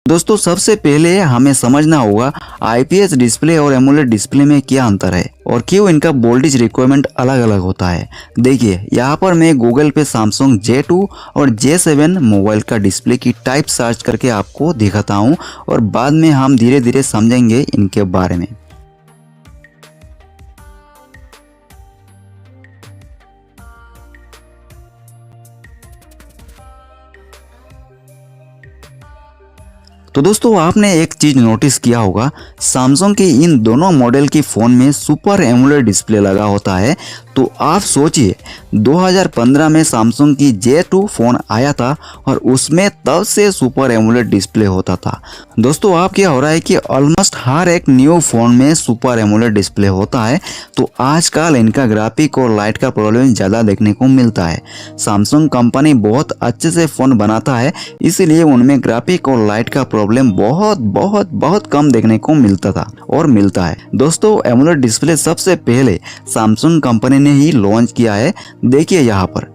दोस्तों सबसे पहले हमें समझना होगा आईपीएस डिस्प्ले और एमोलेड डिस्प्ले में क्या अंतर है और क्यों इनका वोल्टेज रिक्वायरमेंट अलग अलग होता है। देखिए यहाँ पर मैं गूगल पे सैमसंग J2 और J7 मोबाइल का डिस्प्ले की टाइप सर्च करके आपको दिखाता हूँ और बाद में हम धीरे धीरे समझेंगे इनके बारे में। तो दोस्तों आपने एक चीज नोटिस किया होगा, सैमसंग के इन दोनों मॉडल की फ़ोन में सुपर एमोलेड डिस्प्ले लगा होता है। तो आप सोचिए 2015 में सैमसंग की J2 फ़ोन आया था और उसमें तब से सुपर एमोलेड डिस्प्ले होता था। दोस्तों आप क्या हो रहा है कि ऑलमोस्ट हर एक न्यू फ़ोन में सुपर एमोलेड डिस्प्ले होता है। तो आजकल इनका ग्राफिक और लाइट का प्रॉब्लम ज़्यादा देखने को मिलता है। सैमसंग कंपनी बहुत अच्छे से फ़ोन बनाता है, इसीलिए उनमें ग्राफिक और लाइट का प्रॉब्लम बहुत कम देखने को मिलता था और मिलता है। दोस्तों एमोलेड डिस्प्ले सबसे पहले सैमसंग कंपनी ने ही लॉन्च किया है। देखिए यहाँ पर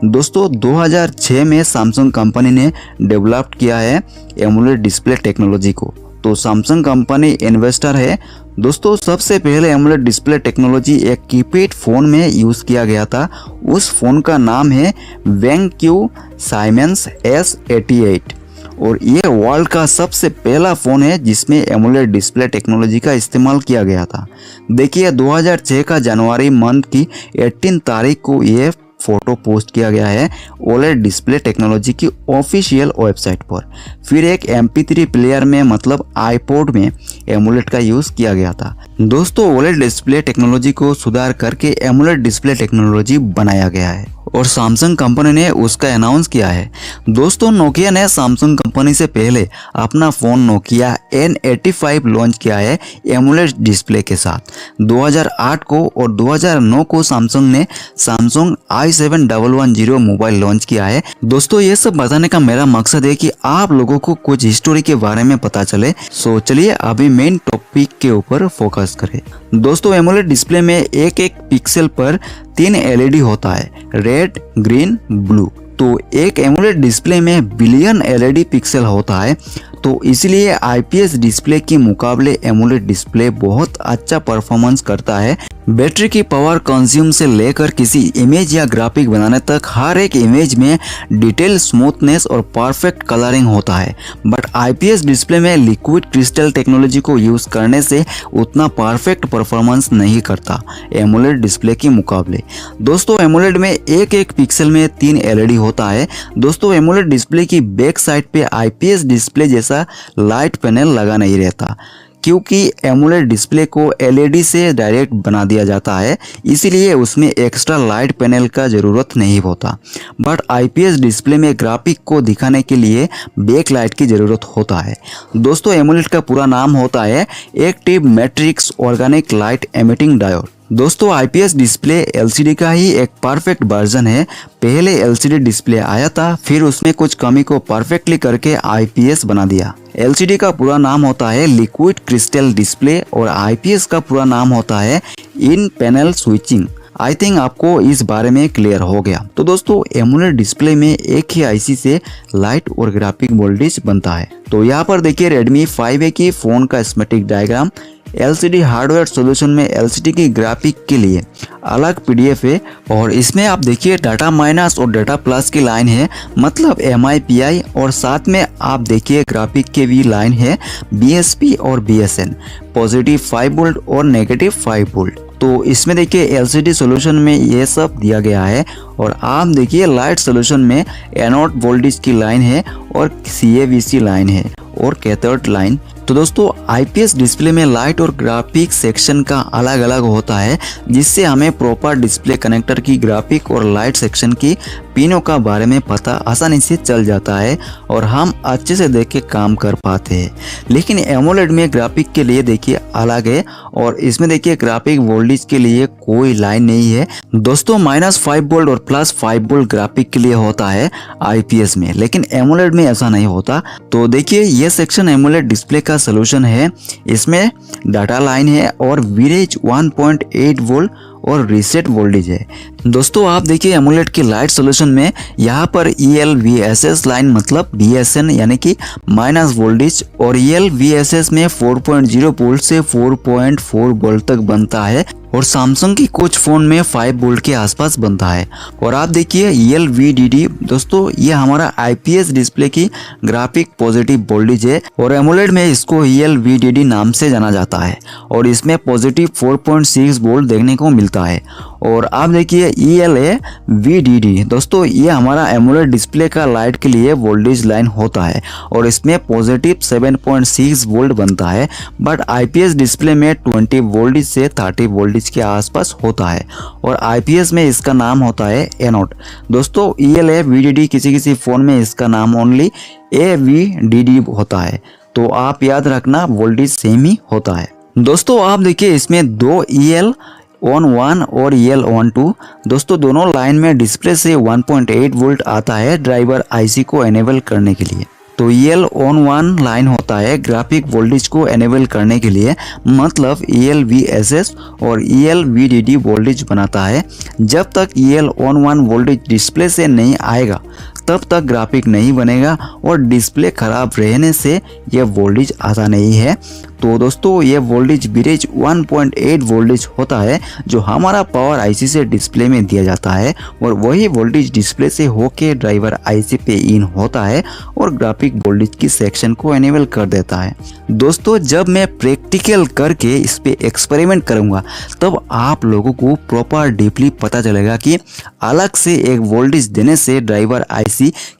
दोस्तों 2006 में सैमसंग कंपनी ने डेवलप किया है एमोलेड डिस्प्ले टेक्नोलॉजी को। तो सैमसंग कंपनी इन्वेस्टर है। दोस्तों सबसे पहले एमोलेड डिस्प्ले टेक्नोलॉजी एक कीपैड फ़ोन में यूज़ किया गया था। उस फ़ोन का नाम है वेंक्यू साइमेंस S88 और ये वर्ल्ड का सबसे पहला फ़ोन है जिसमें एमोलेड डिस्प्ले टेक्नोलॉजी का इस्तेमाल किया गया था। देखिए 2006 का जनवरी मंथ की 18 तारीख को ये फोटो पोस्ट किया गया है ओलेड डिस्प्ले टेक्नोलॉजी की ऑफिशियल वेबसाइट पर। फिर एक MP3 प्लेयर में मतलब आईपॉड में एमोलेड का यूज़ किया गया था। दोस्तों ओलेड डिस्प्ले टेक्नोलॉजी को सुधार करके एमोलेड डिस्प्ले टेक्नोलॉजी बनाया गया है और सैमसंग कंपनी ने उसका अनाउंस किया है। दोस्तों नोकिया ने सैमसंग कंपनी से पहले अपना फ़ोन नोकिया N85 लॉन्च किया है एमोलेड डिस्प्ले के साथ। 2008 को और 2009 को सैमसंग ने सैमसंग i7-1110 मोबाइल लॉन्च किया है। दोस्तों ये सब बताने का मेरा मकसद है कि आप लोगों को कुछ हिस्टोरी के बारे में पता चले। सो चलिए अभी मेन टॉपिक के ऊपर फोकस करें। दोस्तों एमोलेड डिस्प्ले में एक एक पिक्सल पर 3 LED होता है, रेड, ग्रीन, ब्लू। तो एक एमोलेड डिस्प्ले में बिलियन LED पिक्सल होता है। तो इसलिए आईपीएस डिस्प्ले के मुकाबले एमोलेड डिस्प्ले बहुत अच्छा परफॉर्मेंस करता है। बैटरी की पावर कंज्यूम से लेकर किसी इमेज या ग्राफिक बनाने तक हर एक इमेज में डिटेल, स्मूथनेस और परफेक्ट कलरिंग होता है। बट आईपीएस डिस्प्ले में लिक्विड क्रिस्टल टेक्नोलॉजी को यूज़ करने से उतना परफेक्ट परफॉर्मेंस नहीं करता एमोलेड डिस्प्ले के मुकाबले। दोस्तों एमोलेड में एक एक पिक्सल में 3 LED होता है। दोस्तों एमोलेड डिस्प्ले की बैक साइड पे आईपीएस डिस्प्ले जैसा लाइट पैनल लगा नहीं रहता, क्योंकि एमोलेड डिस्प्ले को LED से डायरेक्ट बना दिया जाता है, इसीलिए उसमें एक्स्ट्रा लाइट पैनल का ज़रूरत नहीं होता। बट आईपीएस डिस्प्ले में ग्राफिक को दिखाने के लिए बैक लाइट की ज़रूरत होता है। दोस्तों एमोलेड का पूरा नाम होता है active matrix organic light emitting diode. दोस्तों आईपीएस डिस्प्ले LCD का ही एक परफेक्ट वर्जन है। पहले LCD डिस्प्ले आया था, फिर उसमें कुछ कमी को परफेक्टली करके आईपीएस बना दिया। LCD का पूरा नाम होता है लिक्विड क्रिस्टल डिस्प्ले और आईपीएस का पूरा नाम होता है इन पैनल स्विचिंग। आई थिंक आपको इस बारे में क्लियर हो गया। तो दोस्तों एमोलेड डिस्प्ले में एक ही IC से लाइट और ग्राफिक वोल्टेज बनता है। तो यहाँ पर देखिए Redmi 5A की फ़ोन का schematic diagram. LCD hardware solution में LCD की ग्राफिक के लिए अलग PDF है और इसमें आप देखिए डाटा माइनस और डाटा प्लस की लाइन है, मतलब MIPI, और साथ में आप देखिए ग्राफिक के भी लाइन है BSP और BSN, पॉजिटिव 5 वोल्ट और नेगेटिव 5 वोल्ट। तो इसमें देखिए LCD सॉल्यूशन में ये सब दिया गया है और आप देखिए लाइट सॉल्यूशन में एनोड वोल्टेज की लाइन है और CAVC लाइन है और कैथोड लाइन। तो दोस्तों आईपीएस डिस्प्ले में लाइट और ग्राफिक सेक्शन का अलग अलग होता है, जिससे हमें प्रॉपर डिस्प्ले कनेक्टर की ग्राफिक और लाइट सेक्शन की पिनों का बारे में पता आसानी से चल जाता है और हम अच्छे से देख के काम कर पाते हैं। लेकिन एमोलेड में ग्राफिक के लिए देखिए अलग है और इसमें देखिए ग्राफिक वोल्टेज के लिए कोई लाइन नहीं है। दोस्तों -5 वोल्ट और +5 वोल्ट ग्राफिक के लिए होता है आईपीएस में, लेकिन एमोलेड में ऐसा नहीं होता। तो देखिए ये सेक्शन एमोलेड डिस्प्ले का सॉल्यूशन है। इसमें डाटा लाइन है और वीरेज 1.8 वोल्ट और रीसेट वोल्टेज है। दोस्तों आप देखिए एमुलेट की लाइट सोल्यूशन में यहाँ पर ELVSS लाइन मतलब BSN यानी कि माइनस वोल्टेज और ELVSS में 4.0 वोल्ट से 4.4 वोल्ट तक बनता है और सैमसंग की कुछ फ़ोन में 5 वोल्ट के आसपास बनता है। और आप देखिए ELVDD दोस्तों ये हमारा IPS डिस्प्ले की ग्राफिक पॉजिटिव वोल्टेज है और एमोलेड में इसको ELVDD नाम से जाना जाता है और इसमें पॉजिटिव 4.6 वोल्ट देखने को मिलता है। और आप देखिए ELAVDD दोस्तों ये हमारा एमोलेड डिस्प्ले का लाइट के लिए वोल्टेज लाइन होता है और इसमें पॉजिटिव 7.6 वोल्ट बनता है, बट IPS डिस्प्ले में 20 वोल्ट से 30 वोल्टेज के आसपास होता है और IPS में इसका नाम होता है एनोड। दोस्तों ELAVDD किसी फ़ोन में इसका नाम ओनली AVDD होता है, तो आप याद रखना वोल्टेज सेम ही होता है। दोस्तों आप देखिए इसमें दो EL-on1 और EL-on2 दोस्तों दोनों लाइन में डिस्प्ले से 1.8 वोल्ट आता है ड्राइवर IC को एनेबल करने के लिए। तो EL-on1 लाइन होता है ग्राफिक वोल्टेज को एनेबल करने के लिए, मतलब ELVSS और ELVDD वोल्टेज बनाता है। जब तक EL-on1 वोल्टेज डिस्प्ले से नहीं आएगा तब तक ग्राफिक नहीं बनेगा और डिस्प्ले खराब रहने से यह वोल्टेज आता नहीं है। तो दोस्तों ये वोल्टेज ब्रिज 1.8 वोल्टेज होता है जो हमारा पावर IC से डिस्प्ले में दिया जाता है और वही वोल्टेज डिस्प्ले से होके ड्राइवर IC पे इन होता है और ग्राफिक वोल्टेज की सेक्शन को एनेबल कर देता है। दोस्तों जब मैं प्रैक्टिकल करके इस पे एक्सपेरिमेंट करूंगा तब आप लोगों को प्रॉपर डीपली पता चलेगा कि अलग से एक वोल्टेज देने से ड्राइवर IC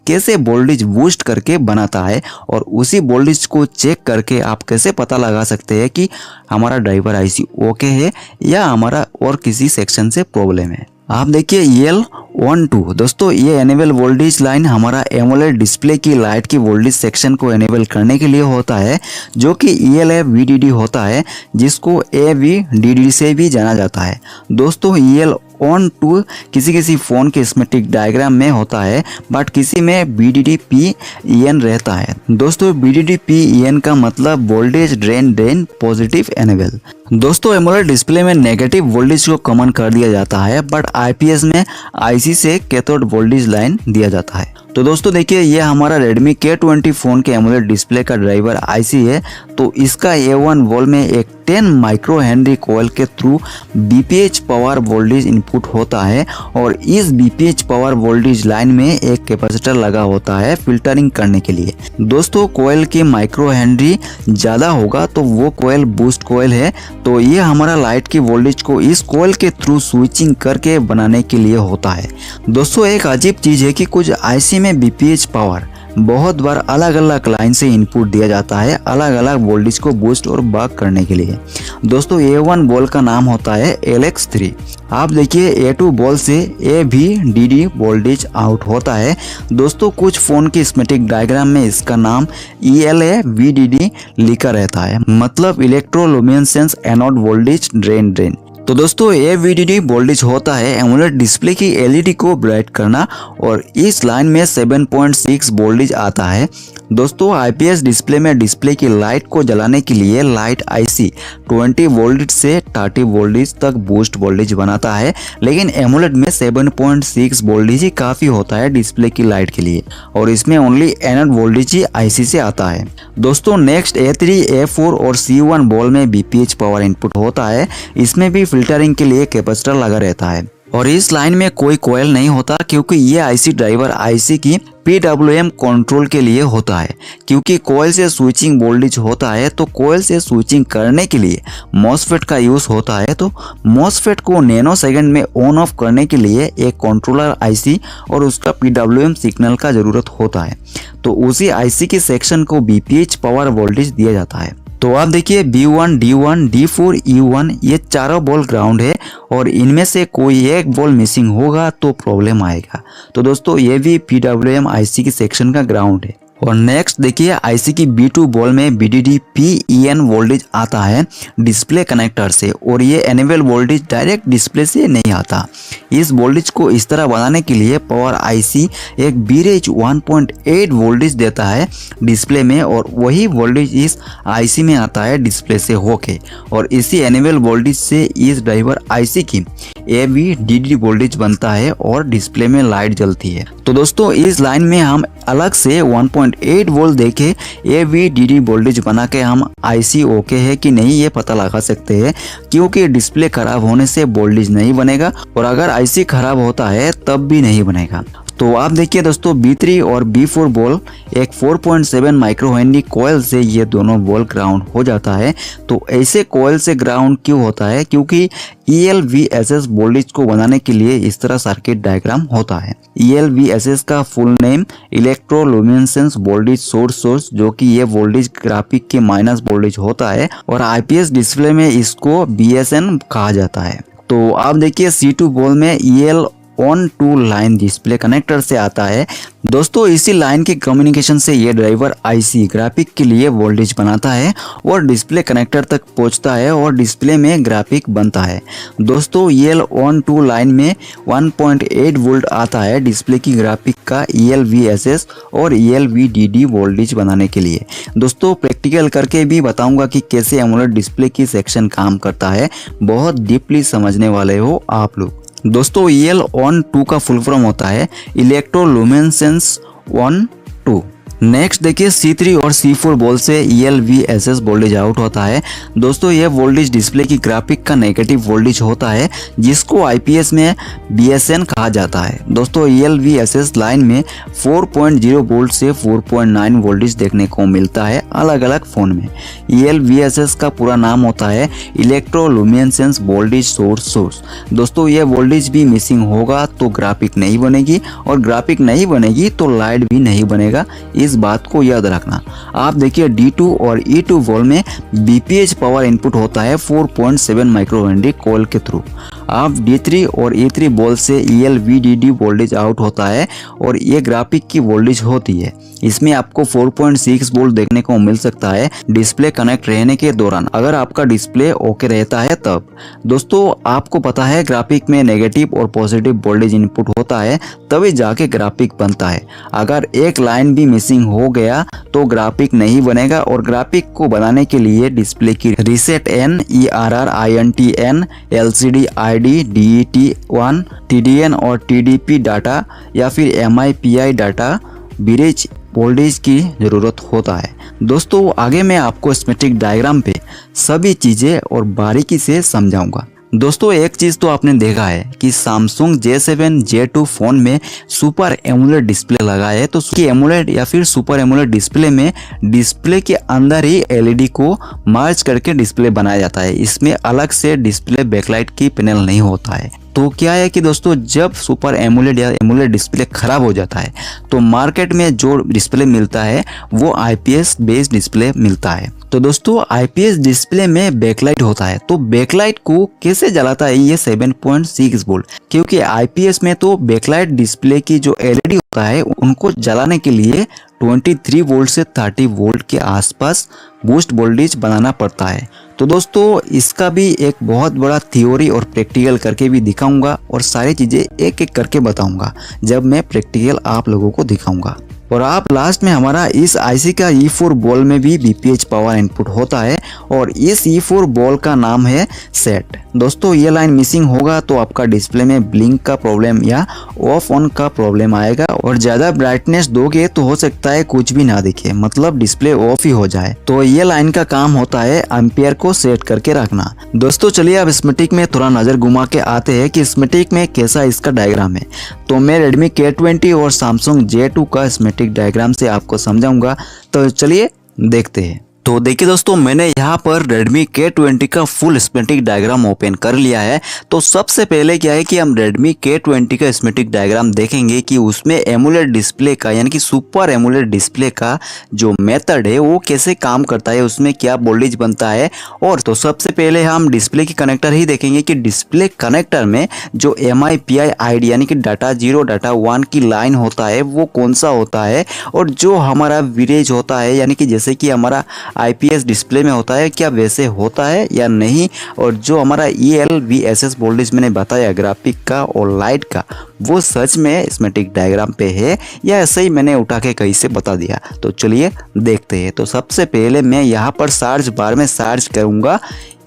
कैसे वोल्टेज बूस्ट करके बनाता है और उसी वोल्टेज को चेक करके आप कैसे पता लगा सकते हैं कि हमारा ड्राइवर IC ओके है या हमारा और किसी सेक्शन से प्रॉब्लम है। आप देखिए EL-on2 दोस्तों ये एनेबल वोल्टेज लाइन हमारा एमोलेड डिस्प्ले की लाइट की वोल्टेज सेक्शन को एनेबल करने के लिए होता है, जो कि ELAVDD होता है जिसको AVDD से भी जाना जाता है। दोस्तों EL-on2 किसी फ़ोन के स्कीमेटिक डायग्राम में होता है, बट किसी में VDD-PEN रहता है। दोस्तों VDD-PEN का मतलब वोल्टेज ड्रेन पॉजिटिव एनेबल। दोस्तों एमोलेड डिस्प्ले में नेगेटिव वोल्टेज को कॉमन कर दिया जाता है, बट IPS में IC से कैथोड वोल्टेज लाइन दिया जाता है। तो दोस्तों देखिए ये हमारा Redmi K20 फ़ोन के एमोलेड डिस्प्ले का ड्राइवर IC है। तो इसका A1 वोल में एक 10 माइक्रो हेनरी कॉइल के through BPH power voltage input होता है और इस BPH पावर वोल्टेज लाइन में एक कैपेसिटर लगा होता है फिल्टरिंग करने के लिए। दोस्तों कॉइल की माइक्रो हेनरी ज़्यादा होगा तो वो कॉइल बूस्ट कॉइल है, तो ये हमारा लाइट की वोल्टेज को इस कॉइल के थ्रू स्विचिंग करके बनाने के लिए होता है। दोस्तों एक अजीब चीज़ है कि कुछ IC में BPH पावर बहुत बार अलग अलग लाइन से इनपुट दिया जाता है अलग अलग वोल्टेज को बूस्ट और बक करने के लिए। दोस्तों A1 बॉल का नाम होता है LX3। आप देखिए A2 बॉल से AVDD वोल्टेज आउट होता है। दोस्तों कुछ फ़ोन की स्कीमेटिक डायग्राम में इसका नाम ELAVDD लिखा रहता है, मतलब इलेक्ट्रोल्यूमिनेसेंस एनोड वोल्टेज ड्रेन। तो दोस्तों AVDD वोल्टेज होता है एमोलेड डिस्प्ले की LED को ब्राइट करना और इस लाइन में 7.6 वोल्टेज आता है। दोस्तों IPS डिस्प्ले में डिस्प्ले की लाइट को जलाने के लिए लाइट IC 20 वोल्ट से 30 वोल्टेज तक बूस्ट वोल्टेज बनाता है, लेकिन एमोलेड में 7.6 वोल्टेज ही काफ़ी होता है डिस्प्ले की लाइट के लिए और इसमें ओनली एनोड वोल्टेज ही IC से आता है। दोस्तों नेक्स्ट A3, A4 और C1 बॉल में BPH पावर इनपुट होता है। इसमें भी फिल्टरिंग के लिए कैपेसिटर लगा रहता है और इस लाइन में कोई कॉइल नहीं होता क्योंकि ये IC ड्राइवर IC की PWM कंट्रोल के लिए होता है। क्योंकि कॉइल से स्विचिंग वोल्टेज होता है तो कॉइल से स्विचिंग करने के लिए MOSFET का यूज़ होता है, तो MOSFET को नैनो सेकंड में ऑन ऑफ करने के लिए एक कंट्रोलर IC और उसका PWM सिग्नल का ज़रूरत होता है, तो उसी IC के सेक्शन को BPH पावर वोल्टेज दिया जाता है। तो आप देखिए B1, D1, D4, E1 ये चारों बॉल ग्राउंड है और इनमें से कोई एक बॉल मिसिंग होगा तो प्रॉब्लम आएगा। तो दोस्तों ये भी PWM IC की सेक्शन का ग्राउंड है। और नेक्स्ट देखिए IC की B2 बॉल में VDD-PEN वोल्टेज आता है डिस्प्ले कनेक्टर से और ये एनेबल वोल्टेज डायरेक्ट डिस्प्ले से नहीं आता। इस वोल्टेज को इस तरह बनाने के लिए पावर IC एक ब्रिज 1.8 वोल्टेज देता है डिस्प्ले में और वही वोल्टेज इस IC में आता है डिस्प्ले से होके और इसी एनेबल वोल्टेज से इस ड्राइवर IC की AVDD वोल्टेज बनता है और डिस्प्ले में लाइट जलती है। तो दोस्तों इस लाइन में हम अलग से 1.8 वोल्ट देके AVDD वोल्टेज बना के हम IC ओके है कि नहीं ये पता लगा सकते हैं, क्योंकि डिस्प्ले खराब होने से वोल्टेज नहीं बनेगा और अगर IC खराब होता है तब भी नहीं बनेगा। तो आप देखिए दोस्तों B3 और B4 बॉल एक 4.7 माइक्रो हेनरी कॉइल से ये दोनों बॉल ग्राउंड हो जाता है। तो ऐसे कॉइल से ग्राउंड क्यों होता है? क्योंकि ELVSS वोल्टेज को बनाने के लिए इस तरह सर्किट डायग्राम होता है। ELVSS का full name electroluminescence voltage source, जो कि ये वोल्टेज ग्राफिक के माइनस वोल्टेज होता है और IPS डिस्प्ले में इसको BSN कहा जाता है। तो आप देखिए C2 बॉल में EL-on2 लाइन डिस्प्ले कनेक्टर से आता है। दोस्तों इसी लाइन के कम्युनिकेशन से ये ड्राइवर IC ग्राफिक के लिए वोल्टेज बनाता है और डिस्प्ले कनेक्टर तक पहुंचता है और डिस्प्ले में ग्राफिक बनता है। दोस्तों EL-on2 लाइन में 1.8 वोल्ट आता है डिस्प्ले की ग्राफिक का ELVSS और ELVDD वोल्टेज बनाने के लिए। दोस्तों प्रैक्टिकल करके भी बताऊंगा कि कैसे एमोलेड डिस्प्ले की सेक्शन काम करता है, बहुत डीपली समझने वाले हो आप लोग। दोस्तों EL-on2 का फुल फॉर्म होता है इलेक्ट्रोल्यूमिनेसेंस ऑन 2। नेक्स्ट देखिए C3 और C4 बॉल से ELVSS वोल्टेज आउट होता है। दोस्तों यह वोल्टेज डिस्प्ले की ग्राफिक का नेगेटिव वोल्टेज होता है जिसको IPS में BSN कहा जाता है। दोस्तों ELVSS लाइन में 4.0 वोल्ट से 4.9 वोल्टेज देखने को मिलता है अलग अलग फोन में। ELVSS का पूरा नाम होता है इलेक्ट्रोल्यूमिनेसेंस वोल्टेज सोर्स। दोस्तों यह वोल्टेज भी मिसिंग होगा तो ग्राफिक नहीं बनेगी और ग्राफिक नहीं बनेगी तो लाइट भी नहीं बनेगा, इस बात को याद रखना। आप देखिए D2 और E2 वोल में BPH पावर इनपुट होता है 4.7 माइक्रो हेनरी कॉइल के थ्रू। आप D3 और E3 बॉल से ELVDD वोल्टेज आउट होता है और ये ग्राफिक की वोल्टेज होती है। इसमें आपको 4.6 वोल्ट देखने को मिल सकता है डिस्प्ले कनेक्ट रहने के दौरान, अगर आपका डिस्प्ले ओके रहता है तब। दोस्तों आपको पता है ग्राफिक में नेगेटिव और पॉजिटिव वोल्टेज इनपुट होता है तभी जाके ग्राफिक बनता है। अगर एक लाइन भी मिसिंग हो गया तो ग्राफिक नहीं बनेगा और ग्राफिक को बनाने के लिए डिस्प्ले की reset N, ERR, INTN, LCD, ID, DET1, TDN और TDP डाटा या फिर MIPI डाटा ब्रिज वोल्टेज की जरूरत होता है। दोस्तों आगे मैं आपको स्कीमेटिक डायग्राम पे सभी चीजें और बारीकी से समझाऊंगा। दोस्तों एक चीज तो आपने देखा है कि Samsung J7 J2 फोन में सुपर एमोलेड डिस्प्ले लगा है। तो एमोलेड या फिर सुपर एमोलेड डिस्प्ले में डिस्प्ले के अंदर ही LED को मर्ज करके डिस्प्ले बनाया जाता है। इसमें अलग से डिस्प्ले बैकलाइट की पैनल नहीं होता है। तो क्या है कि दोस्तों जब सुपर एमोलेड या एमोलेड डिस्प्ले खराब हो जाता है तो मार्केट में जो डिस्प्ले मिलता है वो IPS बेस्ड डिस्प्ले मिलता है। तो दोस्तों IPS डिस्प्ले में बैकलाइट होता है। तो बैकलाइट को कैसे जलाता है ये 7.6 वोल्ट, क्योंकि IPS में तो बैकलाइट डिस्प्ले की जो LED होता है उनको जलाने के लिए 23 वोल्ट से 30 वोल्ट के आसपास बूस्ट वोल्टेज बनाना पड़ता है। तो दोस्तों इसका भी एक बहुत बड़ा थ्योरी और प्रैक्टिकल करके भी दिखाऊंगा और सारी चीजें एक एक करके बताऊंगा जब मैं प्रैक्टिकल आप लोगों को दिखाऊंगा। और आप लास्ट में हमारा इस IC का E4 बॉल में भी BPH पावर इनपुट होता है और इस E4 बॉल का नाम है सेट। दोस्तों ये लाइन मिसिंग होगा तो आपका डिस्प्ले में ब्लिंक का प्रॉब्लम या ऑफ ऑन का प्रॉब्लम आएगा और ज्यादा ब्राइटनेस दोगे तो हो सकता है कुछ भी ना दिखे, मतलब डिस्प्ले ऑफ ही हो जाए। तो ये लाइन का काम होता है एम्पियर को सेट करके रखना। दोस्तों चलिए अब स्कीमेटिक में थोड़ा नजर घुमा के आते हैं कि स्कीमेटिक में कैसा इसका डायग्राम है। तो मैं Redmi K20 और Samsung J2 का स्कीमेटिक डायग्राम से आपको समझाऊंगा। तो चलिए देखते हैं। तो देखिए दोस्तों मैंने यहाँ पर Redmi K20 का फुल स्कीमेटिक डायग्राम ओपन कर लिया है। तो सबसे पहले क्या है कि हम Redmi K20 का स्कीमेटिक डायग्राम देखेंगे कि उसमें एमोलेड डिस्प्ले का यानी कि सुपर एमोलेड डिस्प्ले का जो मेथड है वो कैसे काम करता है, उसमें क्या वोल्टेज बनता है। और तो सबसे पहले हम डिस्प्ले की कनेक्टर ही देखेंगे कि डिस्प्ले कनेक्टर में जो MIPI ID यानी कि डाटा 0 डाटा 1 की लाइन होता है वो कौन सा होता है, और जो हमारा विरेज होता है यानी कि जैसे कि हमारा IPS डिस्प्ले में होता है क्या वैसे होता है या नहीं, और जो हमारा ELVSS वोल्टेज मैंने बताया ग्राफिक का और लाइट का वो सच में स्कीमेटिक डायग्राम पे है या ऐसे ही मैंने उठा के कहीं से बता दिया। तो चलिए देखते हैं। तो सबसे पहले मैं यहाँ पर सर्च बार में सर्च करूँगा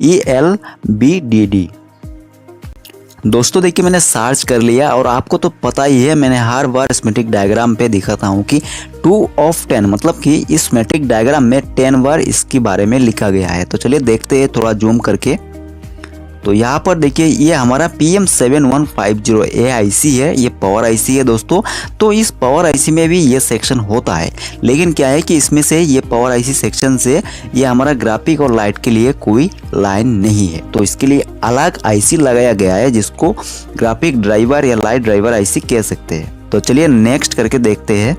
ELVDD। दोस्तों देखिए मैंने सर्च कर लिया और आपको तो पता ही है, मैंने हर बार स्कीमेटिक डायग्राम पे दिखाता हूँ कि 2 of 10 मतलब कि इस स्कीमेटिक डायग्राम में 10 बार इसके बारे में लिखा गया है। तो चलिए देखते हैं थोड़ा जूम करके। तो यहाँ पर देखिए ये हमारा PM7150 AIC है, ये पावर आईसी है दोस्तों। तो इस पावर आईसी में भी ये सेक्शन होता है, लेकिन क्या है कि इसमें से ये पावर आईसी सेक्शन से ये हमारा ग्राफिक और लाइट के लिए कोई लाइन नहीं है। तो इसके लिए अलग आईसी लगाया गया है जिसको ग्राफिक ड्राइवर या लाइट ड्राइवर आईसी कह सकते हैं। तो चलिए नेक्स्ट करके देखते हैं।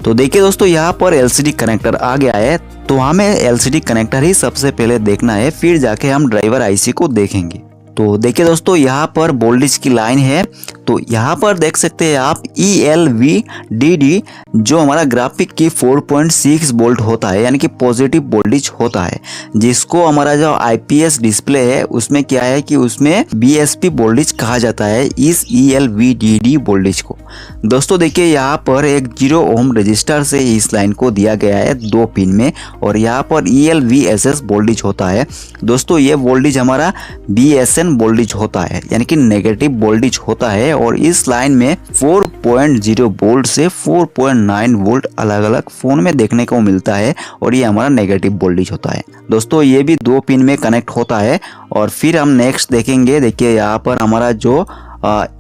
तो देखिए दोस्तों यहाँ पर LCD कनेक्टर आ गया है, तो हमें LCD कनेक्टर ही सबसे पहले देखना है, फिर जाके हम ड्राइवर आईसी को देखेंगे। तो देखिए दोस्तों यहाँ पर वोल्टेज की लाइन है, तो यहाँ पर देख सकते हैं आप ELVDD जो हमारा ग्राफिक की 4.6 वोल्ट होता है, यानी कि पॉजिटिव वोल्टेज होता है, जिसको हमारा जो IPS डिस्प्ले है उसमें क्या है कि उसमें BSP वोल्टेज कहा जाता है इस ELVDD वोल्टेज को। दोस्तों देखिए यहाँ पर एक 0 ओम रजिस्टर से इस लाइन को दिया गया है 2 पिन में, और यहाँ पर ELVSS वोल्टेज होता है। दोस्तों ये वोल्टेज हमारा BSN वोल्टेज होता है, यानी कि नेगेटिव वोल्टेज होता है, और इस लाइन में 4.0 वोल्ट से 4.9 वोल्ट अलग अलग फोन में देखने को मिलता है, और ये हमारा नेगेटिव वोल्टेज होता है। दोस्तों ये भी 2 पिन में कनेक्ट होता है। और फिर हम नेक्स्ट देखेंगे, देखिए यहाँ पर हमारा जो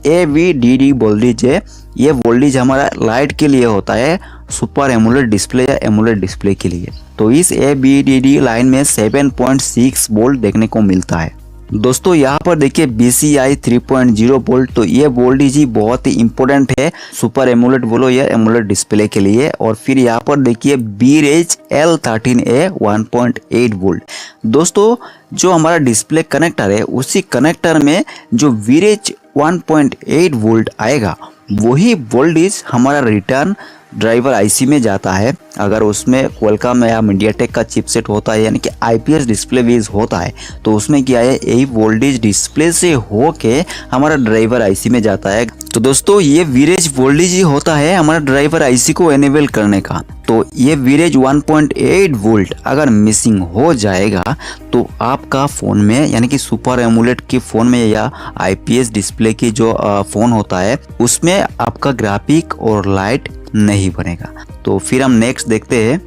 AVDD वोल्टेज है, ये वोल्टेज हमारा लाइट के लिए होता है, सुपर एमोलेड डिस्प्ले या एमोलेड डिस्प्ले के लिए। तो इस AVDD लाइन में 7.6 वोल्ट देखने को मिलता है। दोस्तों यहाँ पर देखिए BCI 3.0 वोल्ट, तो ये वोल्टेज ही बहुत ही इंपॉर्टेंट है सुपर एमोलेड बोलो या एमोलेड डिस्प्ले के लिए। और फिर यहाँ पर देखिए BREG L13A 1.8 वोल्ट। दोस्तों जो हमारा डिस्प्ले कनेक्टर है उसी कनेक्टर में जो VREG 1.8 वोल्ट आएगा, वही वोल्टेज हमारा रिटर्न ड्राइवर आईसी में जाता है। अगर उसमें क्वालकॉम या मीडियाटेक का चिपसेट होता है, यानी कि IPS डिस्प्ले बेस होता है, तो उसमें क्या है यही वोल्टेज डिस्प्ले से होके हमारा ड्राइवर आईसी में जाता है। तो दोस्तों ये VREG वोल्टेज ही होता है हमारा ड्राइवर आईसी को एनेबल करने का। तो ये VREG 1.8 वोल्ट अगर मिसिंग हो जाएगा तो आपका फ़ोन में, यानी कि सुपर एमोलेड के फ़ोन में या IPS डिस्प्ले की जो फ़ोन होता है उसमें आपका ग्राफिक और लाइट नहीं बनेगा। तो फिर हम नेक्स्ट देखते हैं।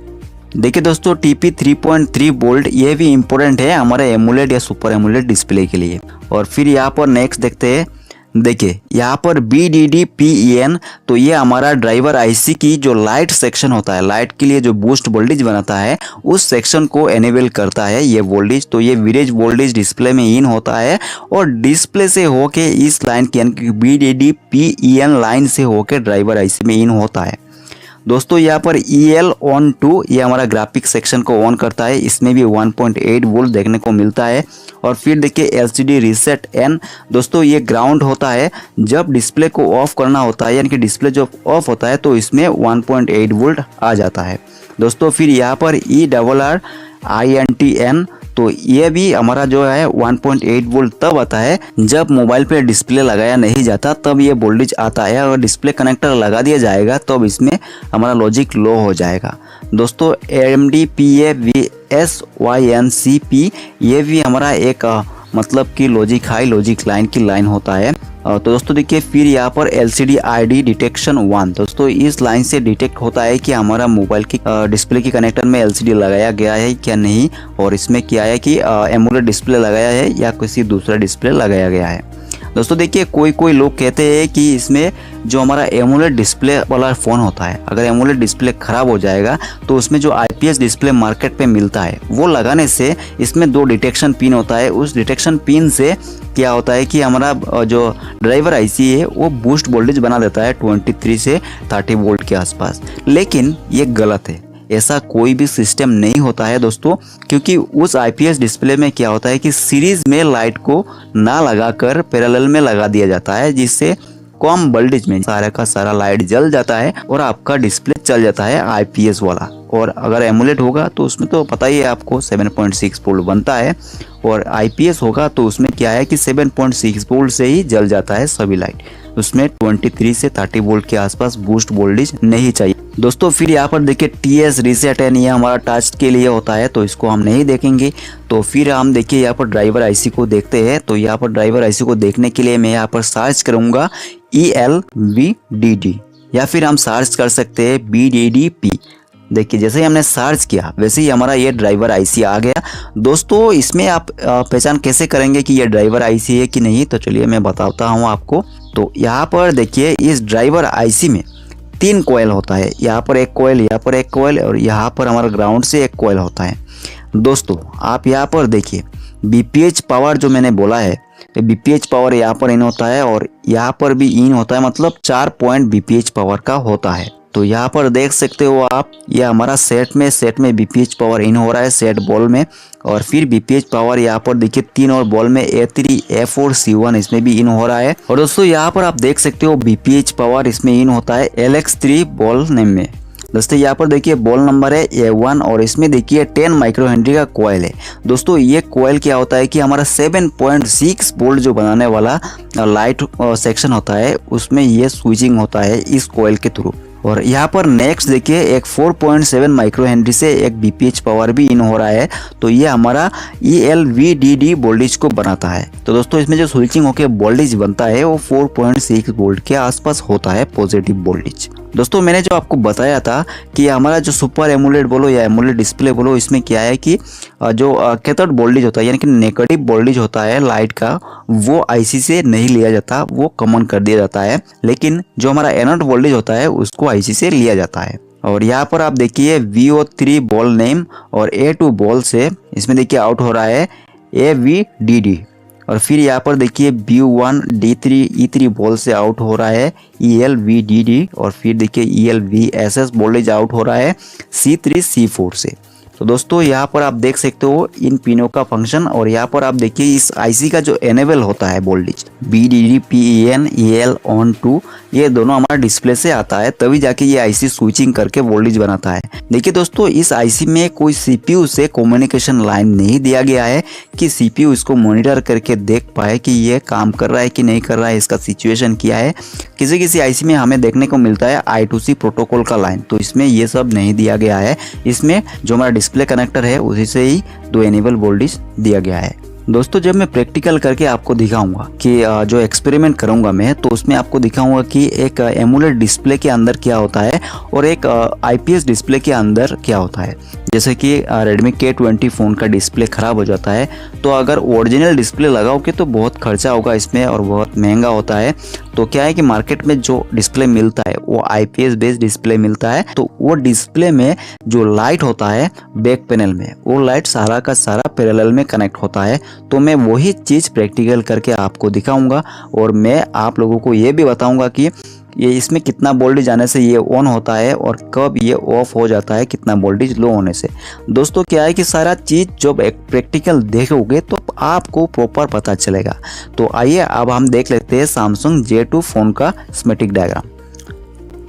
देखिए दोस्तों TP 3.3 वोल्ट ये भी इम्पोर्टेंट है हमारे एमोलेड या सुपर एमोलेड डिस्प्ले के लिए। और फिर यहाँ पर नेक्स्ट देखते हैं। देखिए यहाँ पर BDD-PEN, तो ये हमारा ड्राइवर आईसी की जो लाइट सेक्शन होता है, लाइट के लिए जो बूस्ट वोल्टेज बनाता है, उस सेक्शन को एनेबल करता है ये वोल्टेज। तो ये VREG वोल्टेज डिस्प्ले में इन होता है और डिस्प्ले से होके इस लाइन की, यानी कि BDD-PEN लाइन से होके ड्राइवर आईसी में इन होता है। दोस्तों यहाँ पर EL-ON2 ये हमारा ग्राफिक सेक्शन को ऑन करता है, इसमें भी 1.8 वोल्ट देखने को मिलता है। और फिर देखिए LCD रीसेट N, दोस्तों ये ग्राउंड होता है, जब डिस्प्ले को ऑफ करना होता है, यानी कि डिस्प्ले जब ऑफ होता है तो इसमें 1.8 वोल्ट आ जाता है। दोस्तों फिर यहाँ पर ERRINTN, तो ये भी हमारा जो है 1.8 वोल्ट तब आता है जब मोबाइल पे डिस्प्ले लगाया नहीं जाता, तब ये वोल्टेज आता है। अगर डिस्प्ले कनेक्टर लगा दिया जाएगा तब इसमें हमारा लॉजिक लो हो जाएगा। दोस्तों MDPAVSYNCP ये भी हमारा एक मतलब कि लॉजिक हाई लॉजिक लाइन की लाइन होता है। तो दोस्तों देखिए फिर यहाँ पर LCD ID डिटेक्शन 1, दोस्तों इस लाइन से डिटेक्ट होता है कि हमारा मोबाइल की डिस्प्ले की कनेक्टर में LCD लगाया गया है क्या नहीं, और इसमें क्या है कि एमोलेड डिस्प्ले लगाया है या किसी दूसरा डिस्प्ले लगाया गया है। दोस्तों देखिए कोई लोग कहते हैं कि इसमें जो हमारा एमोलेड डिस्प्ले वाला फ़ोन होता है, अगर एमोलेड डिस्प्ले ख़राब हो जाएगा तो उसमें जो IPS डिस्प्ले मार्केट पे मिलता है वो लगाने से इसमें 2 डिटेक्शन पिन होता है। उस डिटेक्शन पिन से क्या होता है कि हमारा जो ड्राइवर आईसी है वो बूस्ट वोल्टेज बना देता है 23 से 30 वोल्ट के आसपास। लेकिन ये गलत है, ऐसा कोई भी सिस्टम नहीं होता है दोस्तों, क्योंकि उस IPS डिस्प्ले में क्या होता है कि सीरीज में लाइट को ना लगाकर पैरेलल में लगा दिया जाता है, जिससे कम वोल्टेज में सारा का सारा लाइट जल जाता है और आपका डिस्प्ले चल जाता है IPS वाला। और अगर एमोलेड होगा तो उसमें तो पता ही है आपको 7.6 वोल्ट बनता है, और IPS होगा तो उसमें क्या है कि 7.6 वोल्ट से ही जल जाता है सभी लाइट, उसमें 23 से 30 वोल्ट के आसपास बूस्ट वोल्टेज नहीं चाहिए। दोस्तों फिर यहाँ पर देखिए TS रीसेट एंड ये हमारा टच के लिए होता है, तो इसको हम नहीं देखेंगे। तो फिर हम देखिए यहाँ पर ड्राइवर आईसी को देखते हैं। तो यहाँ पर ड्राइवर आईसी को देखने के लिए मैं यहाँ पर सर्च करूँगा ELVDD या फिर हम सर्च कर सकते हैं BDDP। देखिए जैसे ही हमने सर्च किया वैसे ही हमारा ये ड्राइवर आईसी आ गया। दोस्तों इसमें आप पहचान कैसे करेंगे कि ये ड्राइवर आईसी है कि नहीं, तो चलिए मैं बताता हूँ आपको। तो यहाँ पर देखिए इस ड्राइवर आईसी में 3 कॉइल होता है। यहाँ पर एक कॉइल, यहाँ पर एक कॉइल और यहाँ पर हमारा ग्राउंड से एक कॉइल होता है। दोस्तों आप यहाँ पर देखिए BPH पावर जो मैंने बोला है, तो BPH पावर यहाँ पर इन होता है और यहाँ पर भी इन होता है, मतलब 4 पॉइंट BPH पावर का होता है। तो यहाँ पर देख सकते हो आप, ये हमारा सेट में BPH पावर इन हो रहा है सेट बॉल में। और फिर BPH पावर यहाँ पर देखिए 3 और बॉल में A3, A4, C1 इसमें भी इन हो रहा है। और दोस्तों यहाँ पर आप देख सकते हो BPH पावर इसमें इन होता है LX3 बॉल नेम में। दोस्तों यहाँ पर देखिए बॉल नंबर है A1 और इसमें देखिए 10 माइक्रो हेनरी का कॉइल है। दोस्तों ये कॉइल क्या होता है कि हमारा 7.6 वोल्ट जो बनाने वाला लाइट सेक्शन होता है उसमें ये स्विचिंग होता है इस कॉइल के थ्रू। और यहाँ पर नेक्स्ट देखिए एक 4.7 माइक्रो हेनरी से एक BPH पावर भी इन हो रहा है। तो ये हमारा ELVDD वोल्टेज को बनाता है। तो दोस्तों इसमें जो स्विचिंग होकर वोल्टेज बनता है वो 4.6 वोल्ट के आसपास होता है पॉजिटिव वोल्टेज। दोस्तों मैंने जो आपको बताया था कि हमारा जो सुपर एमोलेड बोलो या एमोलेड डिस्प्ले बोलो, इसमें क्या है कि जो कैथोड वोल्टेज होता है यानी कि नेगेटिव वोल्टेज होता है लाइट का, वो आईसी से नहीं लिया जाता, वो कॉमन कर दिया जाता है। लेकिन जो हमारा एनोड वोल्टेज होता है उसको आईसी से लिया जाता है। और यहाँ पर आप देखिए VO3 बॉल नेम और A2 बॉल से इसमें देखिए आउट हो रहा है AVDD। और फिर यहाँ पर देखिए B1 D3 E3 बॉल से आउट हो रहा है ELVDD। और फिर देखिए ELVSS वोल्टेज आउट हो रहा है C3 C4 से। तो दोस्तों यहाँ पर आप देख सकते हो इन पिनों का फंक्शन। और यहाँ पर आप देखिए इस आईसी का जो एनेबल होता है voltage BDD PEN EL on two, ये दोनों हमारा डिस्प्ले से आता है, तभी जाके ये आईसी स्विचिंग करके वोल्टेज बनाता है। देखिए दोस्तों इस आईसी में कोई CPU से कम्युनिकेशन लाइन नहीं दिया गया है कि CPU इसको मॉनिटर करके देख पाए कि ये काम कर रहा है कि नहीं कर रहा है, इसका सिचुएशन क्या है। किसी आईसी में हमें देखने को मिलता है I2C प्रोटोकॉल का लाइन, तो इसमें ये सब नहीं दिया गया है। इसमें जो हमारा डिस्प्ले कनेक्टर है उसी से ही 2 एनेबल वोल्टेज दिया गया है। दोस्तों जब मैं प्रैक्टिकल करके आपको दिखाऊंगा कि जो एक्सपेरिमेंट करूंगा मैं, तो उसमें आपको दिखाऊंगा कि एक एमोलेड डिस्प्ले के अंदर क्या होता है और एक IPS डिस्प्ले के अंदर क्या होता है। जैसे कि Redmi K20 फ़ोन का डिस्प्ले ख़राब हो जाता है, तो अगर ओरिजिनल डिस्प्ले लगाओगे तो बहुत खर्चा होगा इसमें और बहुत महंगा होता है। तो क्या है कि मार्केट में जो डिस्प्ले मिलता है वो IPS बेस्ड डिस्प्ले मिलता है। तो वो डिस्प्ले में जो लाइट होता है बैक पैनल में, वो लाइट सारा का सारा पैरेलल में कनेक्ट होता है। तो मैं वही चीज़ प्रैक्टिकल करके आपको दिखाऊंगा और मैं आप लोगों को ये भी बताऊंगा कि ये इसमें कितना वोल्टेज आने से ये ऑन होता है और कब ये ऑफ हो जाता है कितना वोल्टेज लो होने से। दोस्तों क्या है कि सारा चीज़ जब एक प्रैक्टिकल देखोगे तो आपको प्रॉपर पता चलेगा। तो आइए अब हम देख लेते हैं Samsung J2 फ़ोन का स्कीमेटिक डायग्राम।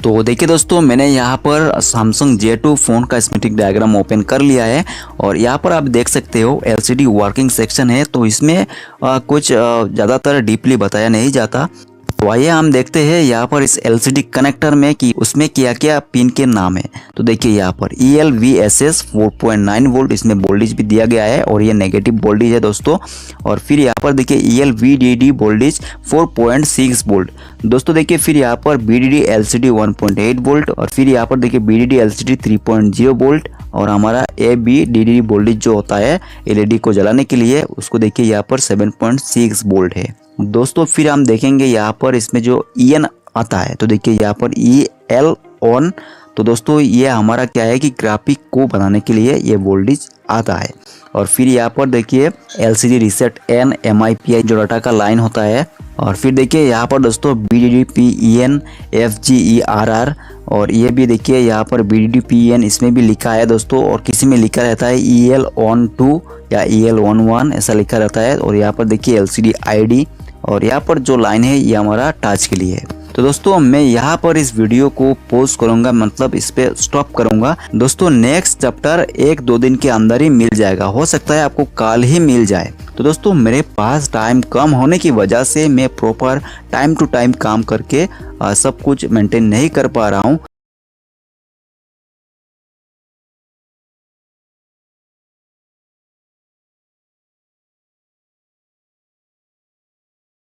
तो देखिए दोस्तों मैंने यहाँ पर Samsung J2 फ़ोन का स्कीमेटिक डायग्राम ओपन कर लिया है और यहाँ पर आप देख सकते हो LCD वर्किंग सेक्शन है। तो इसमें कुछ ज़्यादातर डीपली बताया नहीं जाता। तो आइए हम देखते हैं यहाँ पर इस LCD कनेक्टर में कि उसमें क्या क्या पिन के नाम है। तो देखिए यहाँ पर ELVSS 4.9 वोल्ट इसमें वोल्टेज भी दिया गया है और ये नेगेटिव वोल्टेज है दोस्तों। और फिर यहाँ पर देखिए ELVDD वोल्टेज 4.6 वोल्ट दोस्तों। देखिए फिर यहाँ पर BDD LCD 1.8 वोल्ट और फिर यहाँ पर देखिए BDD LCD 3.0 वोल्ट और हमारा ABDD वोल्टेज जो होता है LED को जलाने के लिए, उसको देखिए यहाँ पर 7.6 वोल्ट है दोस्तों। फिर हम देखेंगे यहाँ पर इसमें जो EN आता है, तो देखिए यहाँ पर EL ऑन। तो दोस्तों ये हमारा क्या है कि ग्राफिक को बनाने के लिए ये वोल्टेज आता है। और फिर यहाँ पर देखिए LCD रीसेट N MIPI जो डाटा का लाइन होता है। और फिर देखिए यहाँ पर दोस्तों BDD PEN FGERR और ये भी देखिए यहाँ पर BDD PEN इसमें भी लिखा है दोस्तों। और किसी में लिखा रहता है EL ऑन 2 या EL ऑन 1 ऐसा लिखा रहता है। और यहाँ पर देखिए LCD ID और यहाँ पर जो लाइन है ये हमारा टच के लिए है। तो दोस्तों मैं यहाँ पर इस वीडियो को पॉज करूंगा, मतलब इस पे स्टॉप करूंगा दोस्तों। नेक्स्ट चैप्टर 1-2 दिन के अंदर ही मिल जाएगा, हो सकता है आपको कल ही मिल जाए। तो दोस्तों मेरे पास टाइम कम होने की वजह से मैं प्रॉपर टाइम टू टाइम काम करके सब कुछ मेंटेन नहीं कर पा रहा हूँ।